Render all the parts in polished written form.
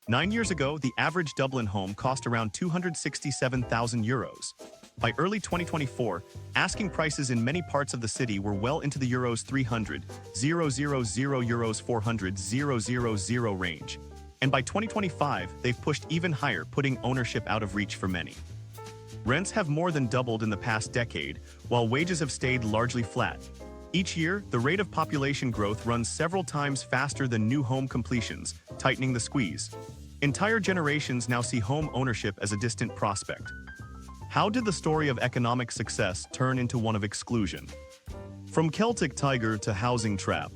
9 years ago, the average Dublin home cost around €267,000. By early 2024, asking prices in many parts of the city were well into the €300,000 €400,000 range. And by 2025, they've pushed even higher, putting ownership out of reach for many. Rents have more than doubled in the past decade, while wages have stayed largely flat. Each year, the rate of population growth runs several times faster than new home completions, tightening the squeeze. Entire generations now see home ownership as a distant prospect. How did the story of economic success turn into one of exclusion? From Celtic tiger to housing trap.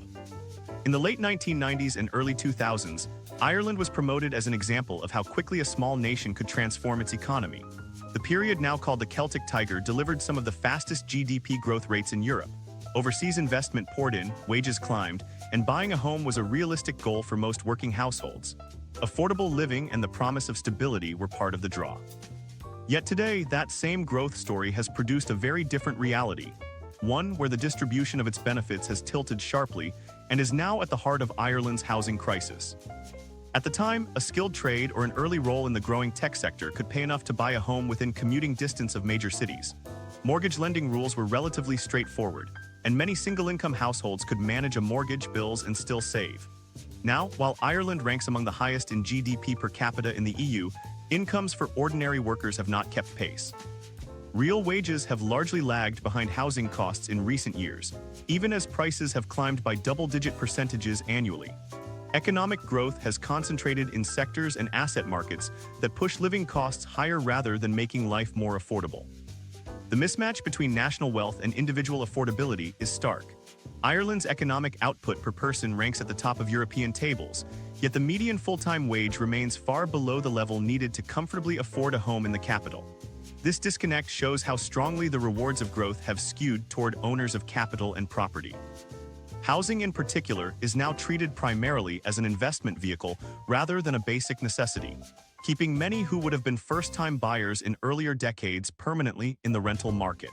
In the late 1990s and early 2000s, Ireland was promoted as an example of how quickly a small nation could transform its economy. The period now called the Celtic tiger delivered some of the fastest GDP growth rates in Europe. Overseas investment poured in, wages climbed, and buying a home was a realistic goal for most working households. Affordable living and the promise of stability were part of the draw. Yet today, that same growth story has produced a very different reality, one where the distribution of its benefits has tilted sharply and is now at the heart of Ireland's housing crisis. At the time, a skilled trade or an early role in the growing tech sector could pay enough to buy a home within commuting distance of major cities. Mortgage lending rules were relatively straightforward, and many single-income households could manage a mortgage, bills, and still save. Now, while Ireland ranks among the highest in GDP per capita in the EU, incomes for ordinary workers have not kept pace. Real wages have largely lagged behind housing costs in recent years, even as prices have climbed by double-digit percentages annually. Economic growth has concentrated in sectors and asset markets that push living costs higher rather than making life more affordable. The mismatch between national wealth and individual affordability is stark. Ireland's economic output per person ranks at the top of European tables, yet the median full-time wage remains far below the level needed to comfortably afford a home in the capital. This disconnect shows how strongly the rewards of growth have skewed toward owners of capital and property. Housing in particular is now treated primarily as an investment vehicle rather than a basic necessity, keeping many who would have been first-time buyers in earlier decades permanently in the rental market.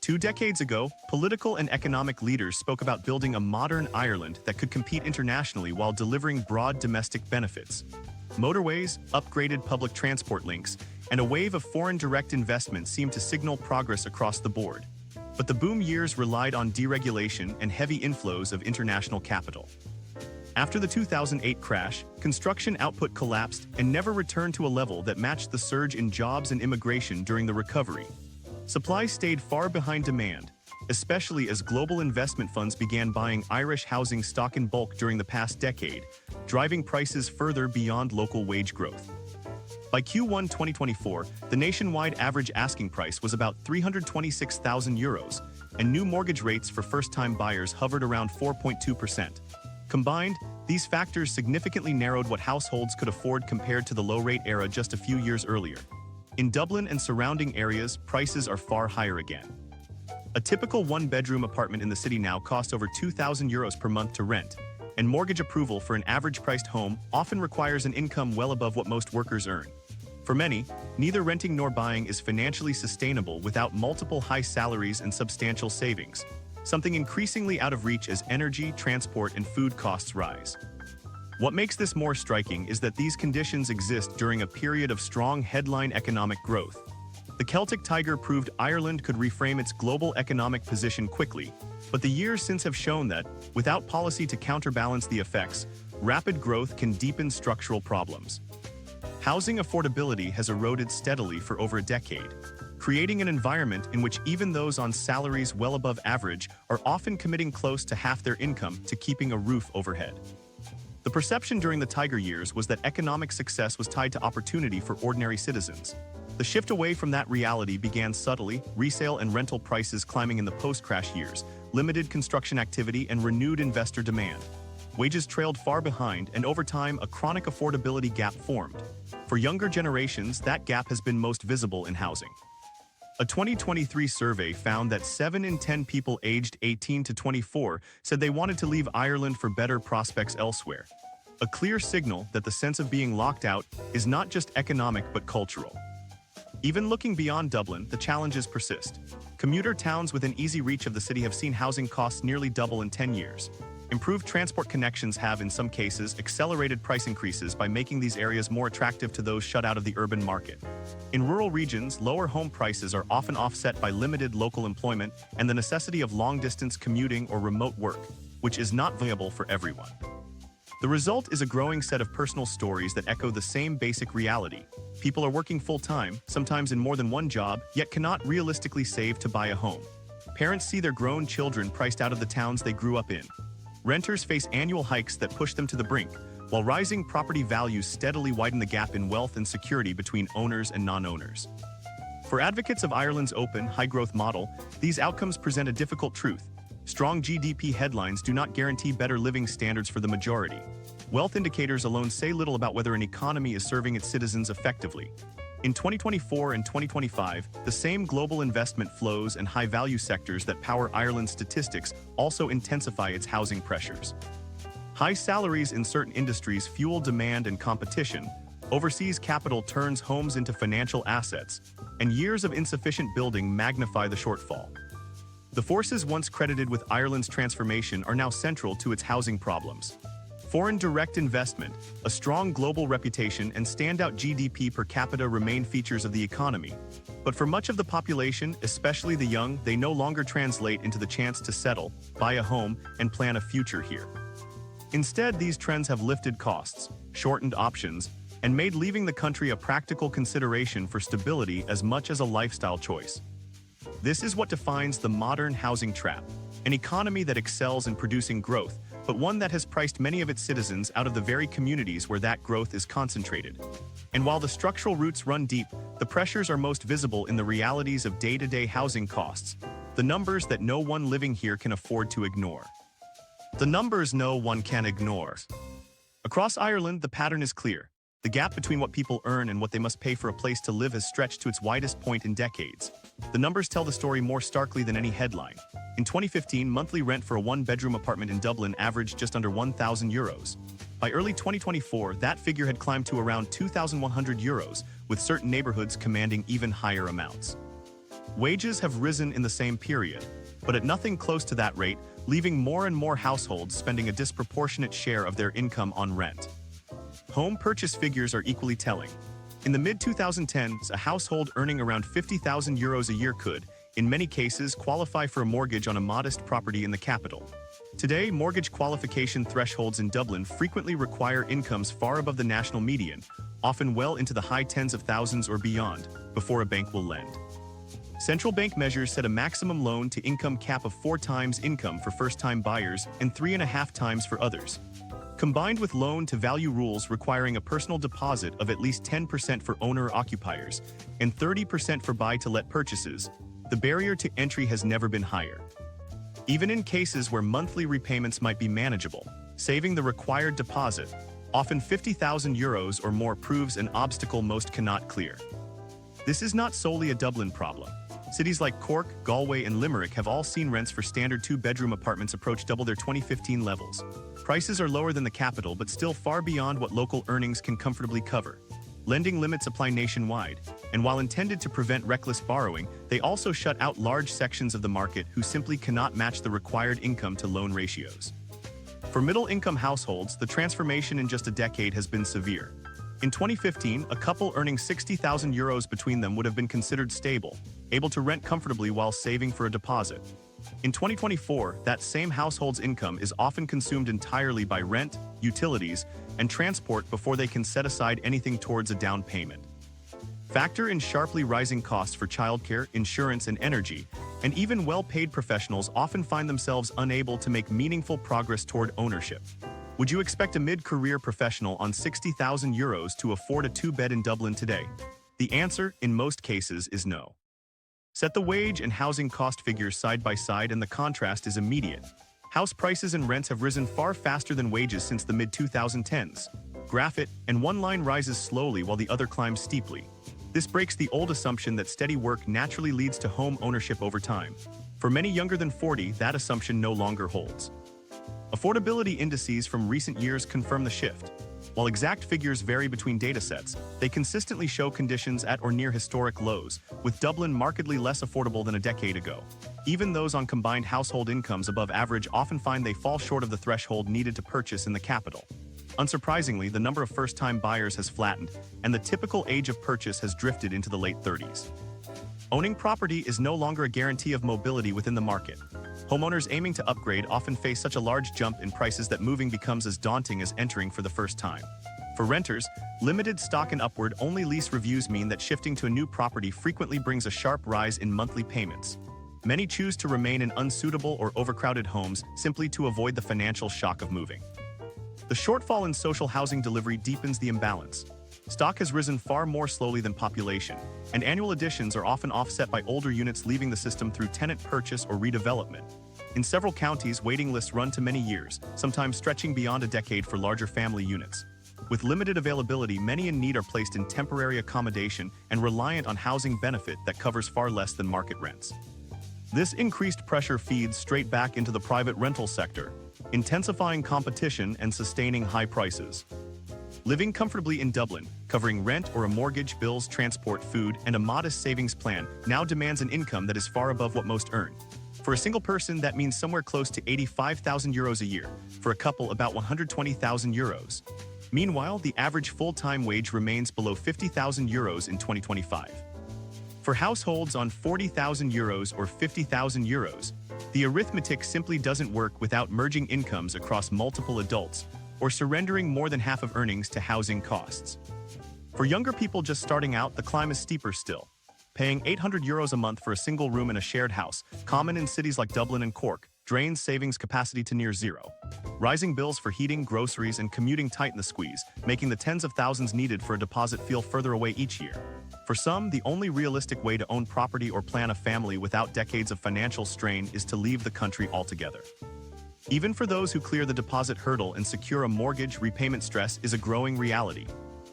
2 decades ago, political and economic leaders spoke about building a modern Ireland that could compete internationally while delivering broad domestic benefits. Motorways, upgraded public transport links, and a wave of foreign direct investment seemed to signal progress across the board. But the boom years relied on deregulation and heavy inflows of international capital. After the 2008 crash, construction output collapsed and never returned to a level that matched the surge in jobs and immigration during the recovery. Supply stayed far behind demand, especially as global investment funds began buying Irish housing stock in bulk during the past decade, driving prices further beyond local wage growth. By Q1 2024, the nationwide average asking price was about €326,000, and new mortgage rates for first-time buyers hovered around 4.2%. Combined, these factors significantly narrowed what households could afford compared to the low-rate era just a few years earlier. In Dublin and surrounding areas, prices are far higher again. A typical one-bedroom apartment in the city now costs over €2,000 per month to rent, and mortgage approval for an average-priced home often requires an income well above what most workers earn. For many, neither renting nor buying is financially sustainable without multiple high salaries and substantial savings, something increasingly out of reach as energy, transport, and food costs rise. What makes this more striking is that these conditions exist during a period of strong headline economic growth. The Celtic tiger proved Ireland could reframe its global economic position quickly, but the years since have shown that, without policy to counterbalance the effects, rapid growth can deepen structural problems. Housing affordability has eroded steadily for over a decade, creating an environment in which even those on salaries well above average are often committing close to half their income to keeping a roof overhead. The perception during the Tiger years was that economic success was tied to opportunity for ordinary citizens. The shift away from that reality began subtly, resale and rental prices climbing in the post-crash years, limited construction activity, and renewed investor demand. Wages trailed far behind, and over time, a chronic affordability gap formed. For younger generations, that gap has been most visible in housing. A 2023 survey found that 7 in 10 people aged 18 to 24 said they wanted to leave Ireland for better prospects elsewhere. A clear signal that the sense of being locked out is not just economic but cultural. Even looking beyond Dublin, the challenges persist. Commuter towns within easy reach of the city have seen housing costs nearly double in 10 years. Improved transport connections have, in some cases, accelerated price increases by making these areas more attractive to those shut out of the urban market. In rural regions, lower home prices are often offset by limited local employment and the necessity of long-distance commuting or remote work, which is not viable for everyone. The result is a growing set of personal stories that echo the same basic reality. People are working full-time, sometimes in more than one job, yet cannot realistically save to buy a home. Parents see their grown children priced out of the towns they grew up in. Renters face annual hikes that push them to the brink, while rising property values steadily widen the gap in wealth and security between owners and non-owners. For advocates of Ireland's open, high-growth model, these outcomes present a difficult truth. Strong GDP headlines do not guarantee better living standards for the majority. Wealth indicators alone say little about whether an economy is serving its citizens effectively. In 2024 and 2025, the same global investment flows and high-value sectors that power Ireland's statistics also intensify its housing pressures. High salaries in certain industries fuel demand and competition, overseas capital turns homes into financial assets, and years of insufficient building magnify the shortfall. The forces once credited with Ireland's transformation are now central to its housing problems. Foreign direct investment, a strong global reputation, and standout GDP per capita remain features of the economy. But for much of the population, especially the young, they no longer translate into the chance to settle, buy a home, and plan a future here. Instead, these trends have lifted costs, shortened options, and made leaving the country a practical consideration for stability as much as a lifestyle choice. This is what defines the modern housing trap, an economy that excels in producing growth, but one that has priced many of its citizens out of the very communities where that growth is concentrated. And while the structural roots run deep, the pressures are most visible in the realities of day-to-day housing costs, the numbers that no one living here can afford to ignore. The numbers no one can ignore. Across Ireland, the pattern is clear. The gap between what people earn and what they must pay for a place to live has stretched to its widest point in decades. The numbers tell the story more starkly than any headline. In 2015, monthly rent for a one-bedroom apartment in Dublin averaged just under €1,000. By early 2024, that figure had climbed to around €2,100, with certain neighborhoods commanding even higher amounts. Wages have risen in the same period, but at nothing close to that rate, leaving more and more households spending a disproportionate share of their income on rent. Home purchase figures are equally telling. In the mid-2010s, a household earning around €50,000 a year could, in many cases, qualify for a mortgage on a modest property in the capital. Today, mortgage qualification thresholds in Dublin frequently require incomes far above the national median, often well into the high tens of thousands or beyond, before a bank will lend. Central bank measures set a maximum loan-to-income cap of 4 times income for first-time buyers and 3.5 times for others. Combined with loan-to-value rules requiring a personal deposit of at least 10% for owner-occupiers and 30% for buy-to-let purchases, the barrier to entry has never been higher. Even in cases where monthly repayments might be manageable, saving the required deposit, often €50,000 or more, proves an obstacle most cannot clear. This is not solely a Dublin problem. Cities like Cork, Galway, and Limerick have all seen rents for standard 2-bedroom apartments approach double their 2015 levels. Prices are lower than the capital, but still far beyond what local earnings can comfortably cover. Lending limits apply nationwide, and while intended to prevent reckless borrowing, they also shut out large sections of the market who simply cannot match the required income to loan ratios. For middle-income households, the transformation in just a decade has been severe. In 2015, a couple earning €60,000 between them would have been considered stable, able to rent comfortably while saving for a deposit. In 2024, that same household's income is often consumed entirely by rent, utilities, and transport before they can set aside anything towards a down payment. Factor in sharply rising costs for childcare, insurance, and energy, and even well-paid professionals often find themselves unable to make meaningful progress toward ownership. Would you expect a mid-career professional on €60,000 to afford a 2-bed in Dublin today? The answer, in most cases, is no. Set the wage and housing cost figures side by side and the contrast is immediate. House prices and rents have risen far faster than wages since the mid-2010s. Graph it, and one line rises slowly while the other climbs steeply. This breaks the old assumption that steady work naturally leads to home ownership over time. For many younger than 40, that assumption no longer holds. Affordability indices from recent years confirm the shift. While exact figures vary between datasets, they consistently show conditions at or near historic lows, with Dublin markedly less affordable than a decade ago. Even those on combined household incomes above average often find they fall short of the threshold needed to purchase in the capital. Unsurprisingly, the number of first-time buyers has flattened, and the typical age of purchase has drifted into the late 30s. Owning property is no longer a guarantee of mobility within the market. Homeowners aiming to upgrade often face such a large jump in prices that moving becomes as daunting as entering for the first time. For renters, limited stock and upward-only lease reviews mean that shifting to a new property frequently brings a sharp rise in monthly payments. Many choose to remain in unsuitable or overcrowded homes simply to avoid the financial shock of moving. The shortfall in social housing delivery deepens the imbalance. Stock has risen far more slowly than population, and annual additions are often offset by older units leaving the system through tenant purchase or redevelopment. In several counties, waiting lists run to many years, sometimes stretching beyond a decade for larger family units. With limited availability, many in need are placed in temporary accommodation and reliant on housing benefit that covers far less than market rents. This increased pressure feeds straight back into the private rental sector, intensifying competition and sustaining high prices. Living comfortably in Dublin, covering rent or a mortgage, bills, transport, food, and a modest savings plan now demands an income that is far above what most earn. For a single person, that means somewhere close to €85,000 a year, for a couple about €120,000. Meanwhile, the average full-time wage remains below €50,000 in 2025. For households on €40,000 or €50,000, the arithmetic simply doesn't work without merging incomes across multiple adults, or surrendering more than half of earnings to housing costs. For younger people just starting out, the climb is steeper still. Paying €800 a month for a single room in a shared house, common in cities like Dublin and Cork, drains savings capacity to near zero. Rising bills for heating, groceries, and commuting tighten the squeeze, making the tens of thousands needed for a deposit feel further away each year. For some, the only realistic way to own property or plan a family without decades of financial strain is to leave the country altogether. Even for those who clear the deposit hurdle and secure a mortgage, repayment stress is a growing reality.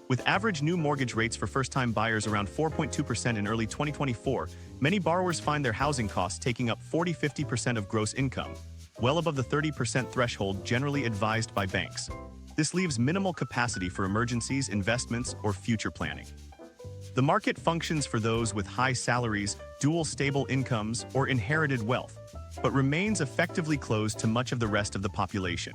With average new mortgage rates for first-time buyers around 4.2% in early 2024, many borrowers find their housing costs taking up 40–50% of gross income, well above the 30% threshold generally advised by banks. This leaves minimal capacity for emergencies, investments, or future planning. The market functions for those with high salaries, dual stable incomes, or inherited wealth, but remains effectively closed to much of the rest of the population.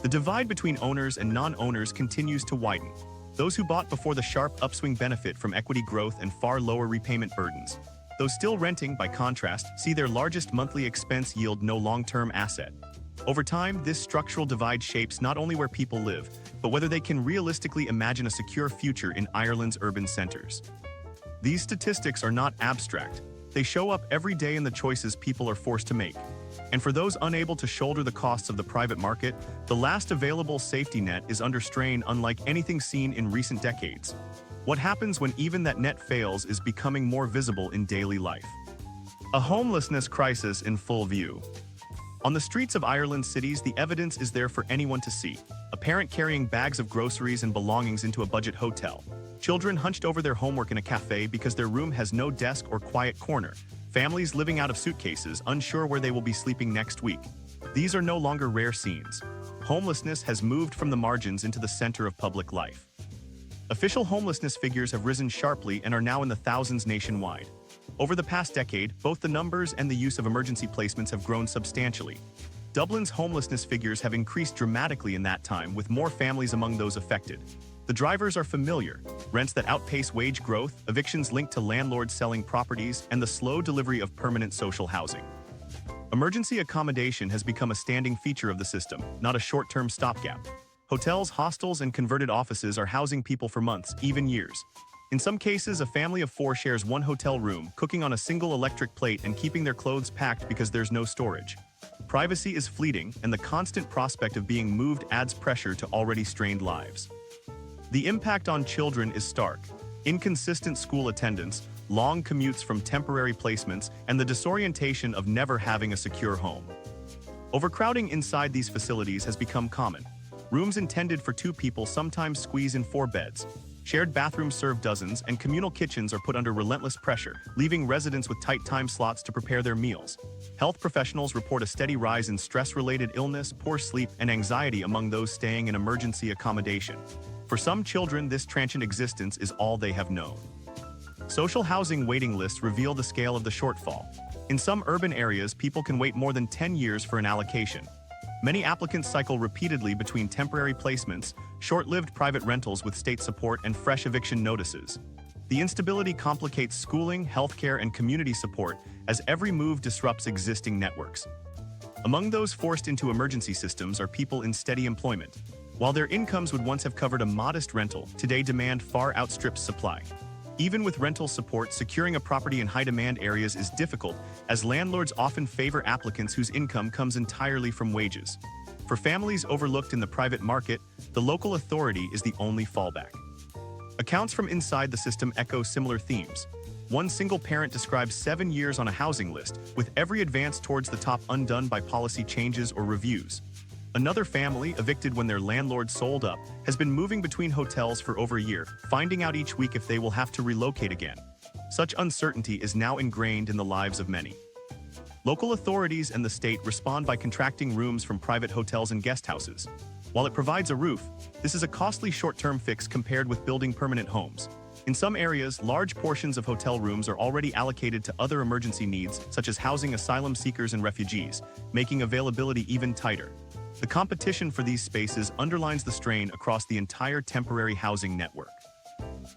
The divide between owners and non-owners continues to widen. Those who bought before the sharp upswing benefit from equity growth and far lower repayment burdens. Those still renting, by contrast, see their largest monthly expense yield no long-term asset. Over time, this structural divide shapes not only where people live, but whether they can realistically imagine a secure future in Ireland's urban centers. These statistics are not abstract. They show up every day in the choices people are forced to make. And for those unable to shoulder the costs of the private market, the last available safety net is under strain unlike anything seen in recent decades. What happens when even that net fails is becoming more visible in daily life. A homelessness crisis in full view. On the streets of Ireland's cities, the evidence is there for anyone to see. A parent carrying bags of groceries and belongings into a budget hotel. Children hunched over their homework in a cafe because their room has no desk or quiet corner. Families living out of suitcases, unsure where they will be sleeping next week. These are no longer rare scenes. Homelessness has moved from the margins into the center of public life. Official homelessness figures have risen sharply and are now in the thousands nationwide. Over the past decade, both the numbers and the use of emergency placements have grown substantially. Dublin's homelessness figures have increased dramatically in that time, with more families among those affected. The drivers are familiar: rents that outpace wage growth, evictions linked to landlords selling properties, and the slow delivery of permanent social housing. Emergency accommodation has become a standing feature of the system, not a short-term stopgap. Hotels, hostels, and converted offices are housing people for months, even years. In some cases, a family of four shares one hotel room, cooking on a single electric plate and keeping their clothes packed because there's no storage. Privacy is fleeting, and the constant prospect of being moved adds pressure to already strained lives. The impact on children is stark. Inconsistent school attendance, long commutes from temporary placements, and the disorientation of never having a secure home. Overcrowding inside these facilities has become common. Rooms intended for 2 people sometimes squeeze in 4 beds. Shared bathrooms serve dozens, and communal kitchens are put under relentless pressure, leaving residents with tight time slots to prepare their meals. Health professionals report a steady rise in stress-related illness, poor sleep, and anxiety among those staying in emergency accommodation. For some children, this transient existence is all they have known. Social housing waiting lists reveal the scale of the shortfall. In some urban areas, people can wait more than 10 years for an allocation. Many applicants cycle repeatedly between temporary placements, short-lived private rentals with state support, and fresh eviction notices. The instability complicates schooling, healthcare, and community support as every move disrupts existing networks. Among those forced into emergency systems are people in steady employment. While their incomes would once have covered a modest rental, today demand far outstrips supply. Even with rental support, securing a property in high-demand areas is difficult, as landlords often favor applicants whose income comes entirely from wages. For families overlooked in the private market, the local authority is the only fallback. Accounts from inside the system echo similar themes. One single parent describes 7 years on a housing list, with every advance towards the top undone by policy changes or reviews. Another family, evicted when their landlord sold up, has been moving between hotels for over a year, finding out each week if they will have to relocate again. Such uncertainty is now ingrained in the lives of many. Local authorities and the state respond by contracting rooms from private hotels and guest houses. While it provides a roof, this is a costly short-term fix compared with building permanent homes. In some areas, large portions of hotel rooms are already allocated to other emergency needs, such as housing asylum seekers and refugees, making availability even tighter. The competition for these spaces underlines the strain across the entire temporary housing network.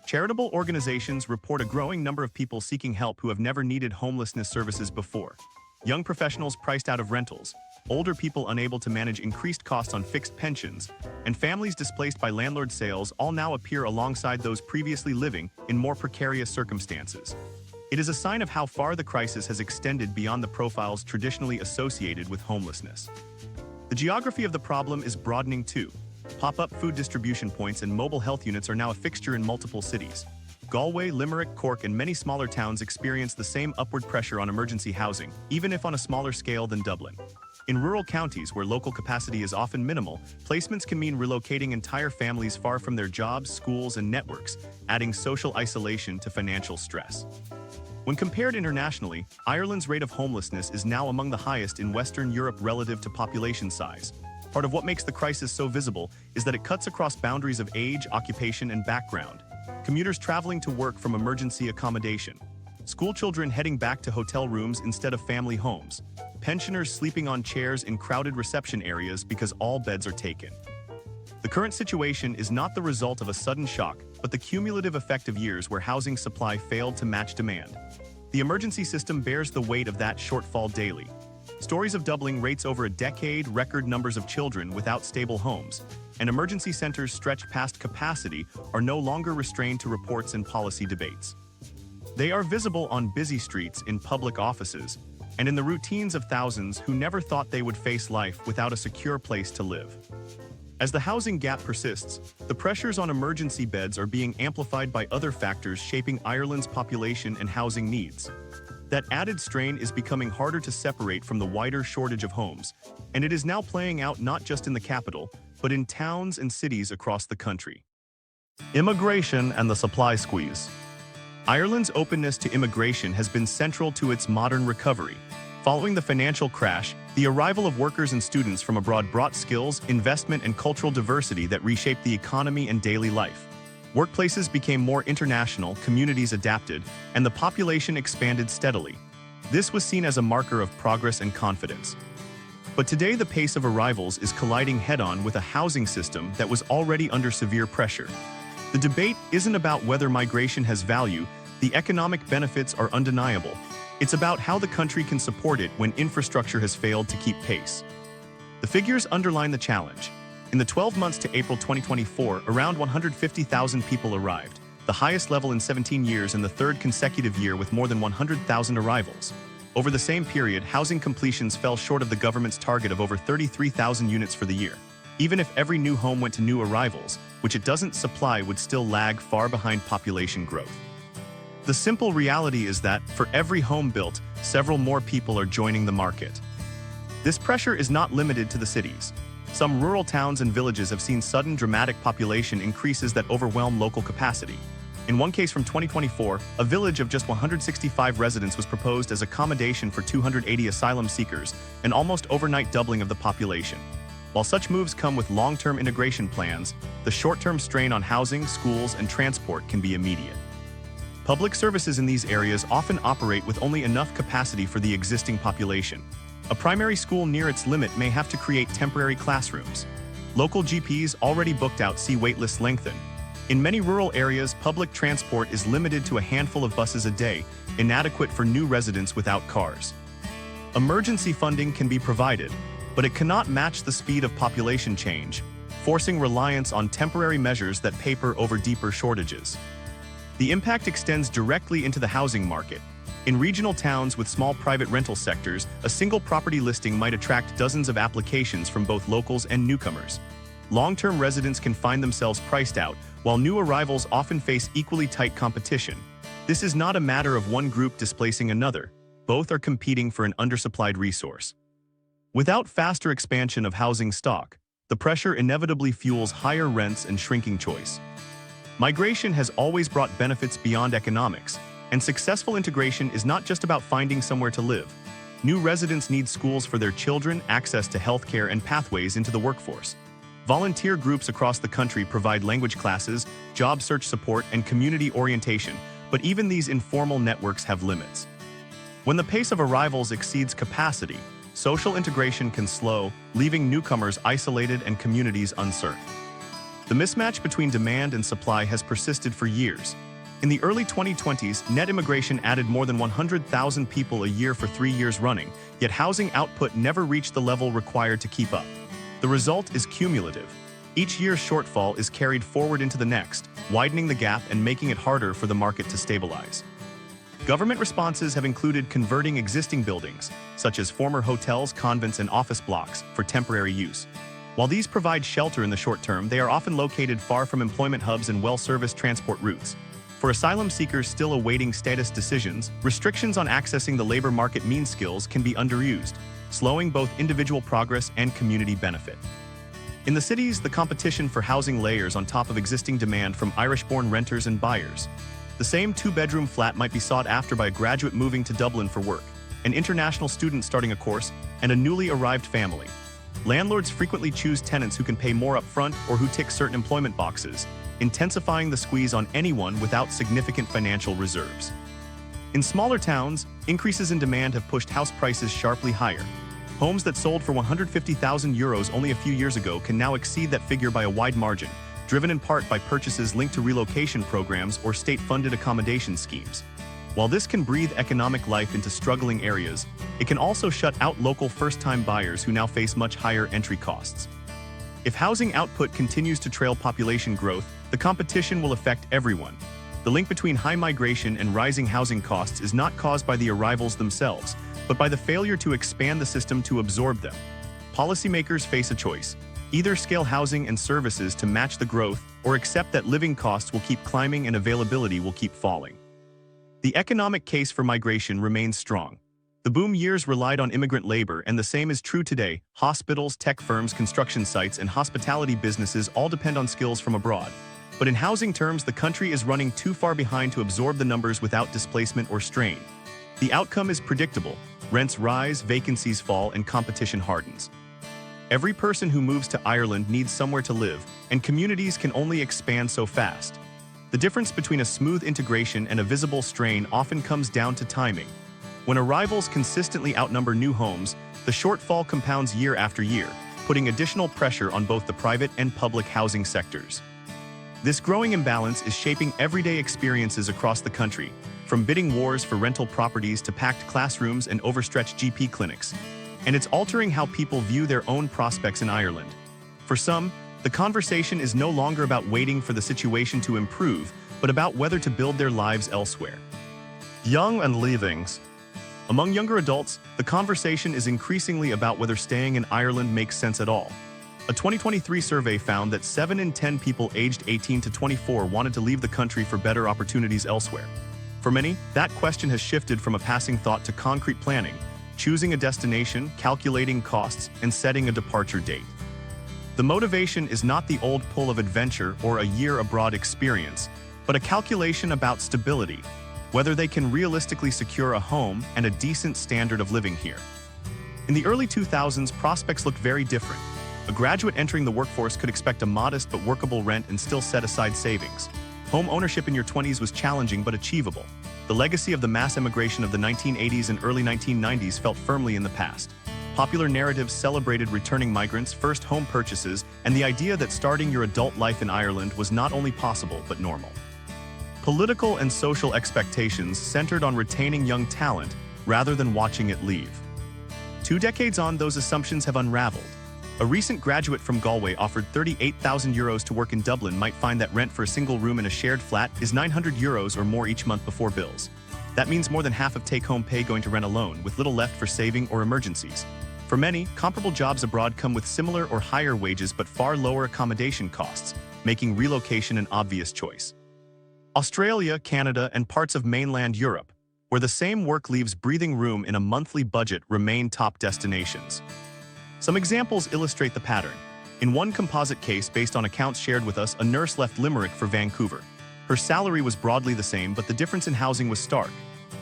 Charitable organizations report a growing number of people seeking help who have never needed homelessness services before. Young professionals priced out of rentals, older people unable to manage increased costs on fixed pensions, and families displaced by landlord sales all now appear alongside those previously living in more precarious circumstances. It is a sign of how far the crisis has extended beyond the profiles traditionally associated with homelessness. The geography of the problem is broadening too. Pop-up food distribution points and mobile health units are now a fixture in multiple cities. Galway, Limerick, Cork, and many smaller towns experience the same upward pressure on emergency housing, even if on a smaller scale than Dublin. In rural counties where local capacity is often minimal, placements can mean relocating entire families far from their jobs, schools, and networks, adding social isolation to financial stress. When compared internationally, Ireland's rate of homelessness is now among the highest in Western Europe relative to population size. Part of what makes the crisis so visible is that it cuts across boundaries of age, occupation, and background. Commuters traveling to work from emergency accommodation. School children heading back to hotel rooms instead of family homes. Pensioners sleeping on chairs in crowded reception areas because all beds are taken. The current situation is not the result of a sudden shock, but the cumulative effect of years where housing supply failed to match demand. The emergency system bears the weight of that shortfall daily. Stories of doubling rates over a decade, record numbers of children without stable homes, and emergency centers stretched past capacity are no longer restrained to reports and policy debates. They are visible on busy streets, in public offices, and in the routines of thousands who never thought they would face life without a secure place to live. As the housing gap persists, the pressures on emergency beds are being amplified by other factors shaping Ireland's population and housing needs. That added strain is becoming harder to separate from the wider shortage of homes, and it is now playing out not just in the capital, but in towns and cities across the country. Immigration and the supply squeeze. Ireland's openness to immigration has been central to its modern recovery. Following the financial crash, the arrival of workers and students from abroad brought skills, investment, and cultural diversity that reshaped the economy and daily life. Workplaces became more international, communities adapted, and the population expanded steadily. This was seen as a marker of progress and confidence. But today the pace of arrivals is colliding head-on with a housing system that was already under severe pressure. The debate isn't about whether migration has value, the economic benefits are undeniable. It's about how the country can support it when infrastructure has failed to keep pace. The figures underline the challenge. In the 12 months to April 2024, around 150,000 people arrived, the highest level in 17 years and the third consecutive year with more than 100,000 arrivals. Over the same period, housing completions fell short of the government's target of over 33,000 units for the year. Even if every new home went to new arrivals, which it doesn't, supply would still lag far behind population growth. The simple reality is that, for every home built, several more people are joining the market. This pressure is not limited to the cities. Some rural towns and villages have seen sudden dramatic population increases that overwhelm local capacity. In one case from 2024, a village of just 165 residents was proposed as accommodation for 280 asylum seekers, an almost overnight doubling of the population. While such moves come with long-term integration plans, the short-term strain on housing, schools, and transport can be immediate. Public services in these areas often operate with only enough capacity for the existing population. A primary school near its limit may have to create temporary classrooms. Local GPs already booked out see waitlists lengthen. In many rural areas, public transport is limited to a handful of buses a day, inadequate for new residents without cars. Emergency funding can be provided, but it cannot match the speed of population change, forcing reliance on temporary measures that paper over deeper shortages. The impact extends directly into the housing market. In regional towns with small private rental sectors, a single property listing might attract dozens of applications from both locals and newcomers. Long-term residents can find themselves priced out, while new arrivals often face equally tight competition. This is not a matter of one group displacing another. Both are competing for an undersupplied resource. Without faster expansion of housing stock, the pressure inevitably fuels higher rents and shrinking choice. Migration has always brought benefits beyond economics, and successful integration is not just about finding somewhere to live. New residents need schools for their children, access to healthcare, and pathways into the workforce. Volunteer groups across the country provide language classes, job search support, and community orientation, but even these informal networks have limits. When the pace of arrivals exceeds capacity, social integration can slow, leaving newcomers isolated and communities unserved. The mismatch between demand and supply has persisted for years. In the early 2020s, net immigration added more than 100,000 people a year for 3 years running, yet housing output never reached the level required to keep up. The result is cumulative. Each year's shortfall is carried forward into the next, widening the gap and making it harder for the market to stabilize. Government responses have included converting existing buildings, such as former hotels, convents, and office blocks, for temporary use. While these provide shelter in the short term, they are often located far from employment hubs and well-serviced transport routes. For asylum seekers still awaiting status decisions, restrictions on accessing the labor market mean skills can be underused, slowing both individual progress and community benefit. In the cities, the competition for housing layers on top of existing demand from Irish-born renters and buyers. The same two-bedroom flat might be sought after by a graduate moving to Dublin for work, an international student starting a course, and a newly arrived family. Landlords frequently choose tenants who can pay more upfront or who tick certain employment boxes, intensifying the squeeze on anyone without significant financial reserves. In smaller towns, increases in demand have pushed house prices sharply higher. Homes that sold for €150,000 only a few years ago can now exceed that figure by a wide margin, driven in part by purchases linked to relocation programs or state-funded accommodation schemes. While this can breathe economic life into struggling areas, it can also shut out local first-time buyers who now face much higher entry costs. If housing output continues to trail population growth, the competition will affect everyone. The link between high migration and rising housing costs is not caused by the arrivals themselves, but by the failure to expand the system to absorb them. Policymakers face a choice: either scale housing and services to match the growth, or accept that living costs will keep climbing and availability will keep falling. The economic case for migration remains strong. The boom years relied on immigrant labor, and the same is true today. Hospitals, tech firms, construction sites, and hospitality businesses all depend on skills from abroad. But in housing terms, the country is running too far behind to absorb the numbers without displacement or strain. The outcome is predictable: rents rise, vacancies fall, and competition hardens. Every person who moves to Ireland needs somewhere to live, and communities can only expand so fast. The difference between a smooth integration and a visible strain often comes down to timing. When arrivals consistently outnumber new homes, the shortfall compounds year after year, putting additional pressure on both the private and public housing sectors. This growing imbalance is shaping everyday experiences across the country, from bidding wars for rental properties to packed classrooms and overstretched GP clinics. And it's altering how people view their own prospects in Ireland. For some, the conversation is no longer about waiting for the situation to improve, but about whether to build their lives elsewhere. Young and leavings. Among younger adults, the conversation is increasingly about whether staying in Ireland makes sense at all. A 2023 survey found that 7 in 10 people aged 18 to 24 wanted to leave the country for better opportunities elsewhere. For many, that question has shifted from a passing thought to concrete planning, choosing a destination, calculating costs, and setting a departure date. The motivation is not the old pull of adventure or a year abroad experience, but a calculation about stability, whether they can realistically secure a home and a decent standard of living here. In the early 2000s, prospects looked very different. A graduate entering the workforce could expect a modest but workable rent and still set aside savings. Home ownership in your 20s was challenging but achievable. The legacy of the mass immigration of the 1980s and early 1990s felt firmly in the past. Popular narratives celebrated returning migrants, first home purchases, and the idea that starting your adult life in Ireland was not only possible but normal. Political and social expectations centered on retaining young talent rather than watching it leave. 2 decades on, those assumptions have unraveled. A recent graduate from Galway offered €38,000 to work in Dublin might find that rent for a single room in a shared flat is €900 or more each month before bills. That means more than half of take-home pay going to rent alone, with little left for saving or emergencies. For many, comparable jobs abroad come with similar or higher wages but far lower accommodation costs, making relocation an obvious choice. Australia, Canada, and parts of mainland Europe, where the same work leaves breathing room in a monthly budget, remain top destinations. Some examples illustrate the pattern. In one composite case based on accounts shared with us, a nurse left Limerick for Vancouver. Her salary was broadly the same, but the difference in housing was stark.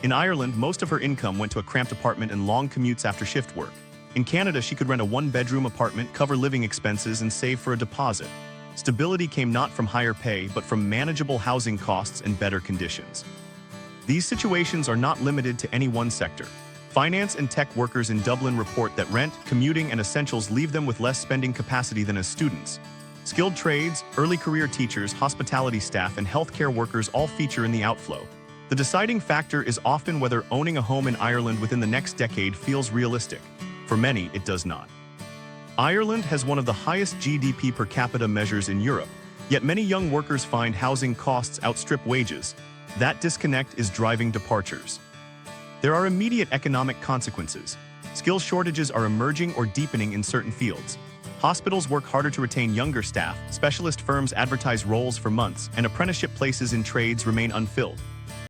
In Ireland, most of her income went to a cramped apartment and long commutes after shift work. In Canada, she could rent a 1-bedroom apartment, cover living expenses, and save for a deposit. Stability came not from higher pay, but from manageable housing costs and better conditions. These situations are not limited to any one sector. Finance and tech workers in Dublin report that rent, commuting, and essentials leave them with less spending capacity than as students. Skilled trades, early career teachers, hospitality staff, and healthcare workers all feature in the outflow. The deciding factor is often whether owning a home in Ireland within the next decade feels realistic. For many, it does not. Ireland has one of the highest GDP per capita measures in Europe, yet many young workers find housing costs outstrip wages. That disconnect is driving departures. There are immediate economic consequences. Skill shortages are emerging or deepening in certain fields. Hospitals work harder to retain younger staff, specialist firms advertise roles for months, and apprenticeship places in trades remain unfilled.